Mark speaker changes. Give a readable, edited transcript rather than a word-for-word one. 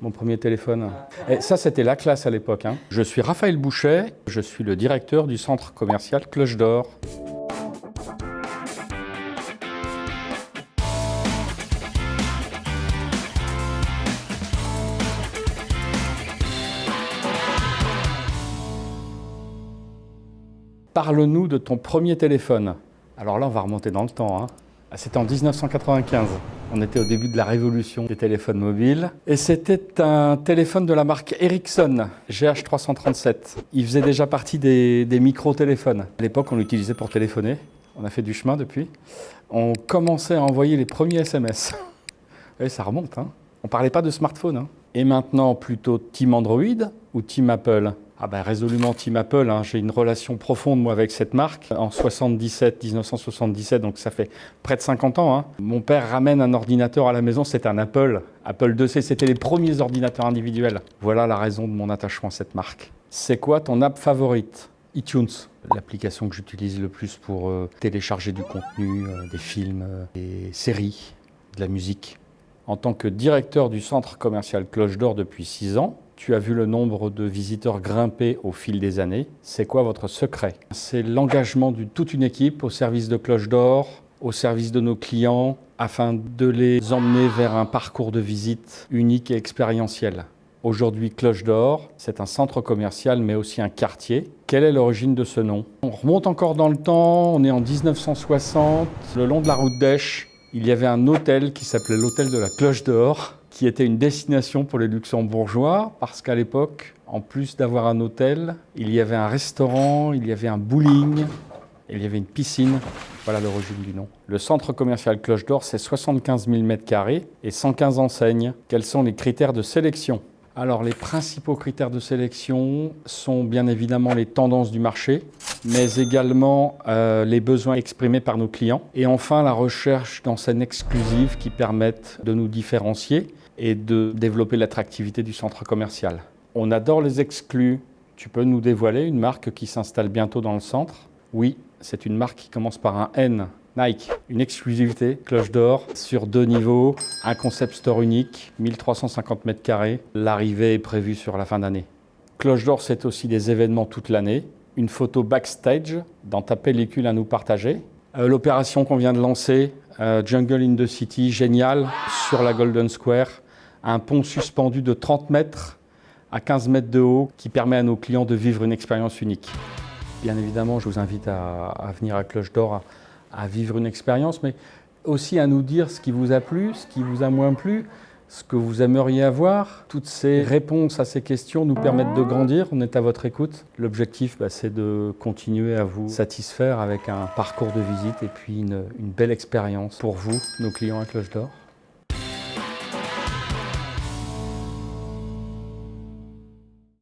Speaker 1: mon premier téléphone. Et ça, c'était la classe à l'époque, hein. Je suis Raphaël Bouchet, je suis le directeur du centre commercial Cloche d'Or. Parle-nous de ton premier téléphone. Alors là, on va remonter dans le temps, hein. C'était en 1995. On était au début de la révolution des téléphones mobiles. Et c'était un téléphone de la marque Ericsson, GH337. Il faisait déjà partie des micro-téléphones. À l'époque, on l'utilisait pour téléphoner. On a fait du chemin depuis. On commençait à envoyer les premiers SMS. Et ça remonte, hein. On ne parlait pas de smartphone, hein. Et maintenant, plutôt Team Android ou Team Apple? Ah ben résolument Team Apple, hein. J'ai une relation profonde moi avec cette marque. En 1977, donc ça fait près de 50 ans. Hein. Mon père ramène un ordinateur à la maison, c'est un Apple IIc, c'était les premiers ordinateurs individuels. Voilà la raison de mon attachement à cette marque. C'est quoi ton app favorite? iTunes, l'application que j'utilise le plus pour télécharger du contenu, des films, des séries, de la musique. En tant que directeur du centre commercial Cloche d'Or depuis 6 ans, tu as vu le nombre de visiteurs grimper au fil des années. C'est quoi votre secret? C'est l'engagement de toute une équipe au service de Cloche d'Or, au service de nos clients, afin de les emmener vers un parcours de visite unique et expérientiel. Aujourd'hui, Cloche d'Or, c'est un centre commercial, mais aussi un quartier. Quelle est l'origine de ce nom? On remonte encore dans le temps, on est en 1960, le long de la route d'Esch. Il y avait un hôtel qui s'appelait l'hôtel de la Cloche d'Or, qui était une destination pour les luxembourgeois, parce qu'à l'époque, en plus d'avoir un hôtel, il y avait un restaurant, il y avait un bowling, il y avait une piscine. Voilà l'origine du nom. Le centre commercial Cloche d'Or, c'est 75 000 m² et 115 enseignes. Quels sont les critères de sélection? Alors, les principaux critères de sélection sont bien évidemment les tendances du marché, mais également les besoins exprimés par nos clients. Et enfin, la recherche d'enseignes exclusives qui permettent de nous différencier et de développer l'attractivité du centre commercial. On adore les exclus. Tu peux nous dévoiler une marque qui s'installe bientôt dans le centre? Oui, c'est une marque qui commence par un N. Nike, une exclusivité, Cloche d'Or, sur 2 niveaux, un concept store unique, 1350 m². L'arrivée est prévue sur la fin d'année. Cloche d'Or, c'est aussi des événements toute l'année. Une photo backstage dans ta pellicule à nous partager. L'opération qu'on vient de lancer, Jungle in the City, génial, sur la Golden Square. Un pont suspendu de 30 mètres à 15 mètres de haut qui permet à nos clients de vivre une expérience unique. Bien évidemment, je vous invite à venir à Cloche d'Or, à vivre une expérience, mais aussi à nous dire ce qui vous a plu, ce qui vous a moins plu, ce que vous aimeriez avoir. Toutes ces réponses à ces questions nous permettent de grandir, on est à votre écoute. L'objectif, c'est de continuer à vous satisfaire avec un parcours de visite et puis une belle expérience pour vous, nos clients à Cloche d'Or.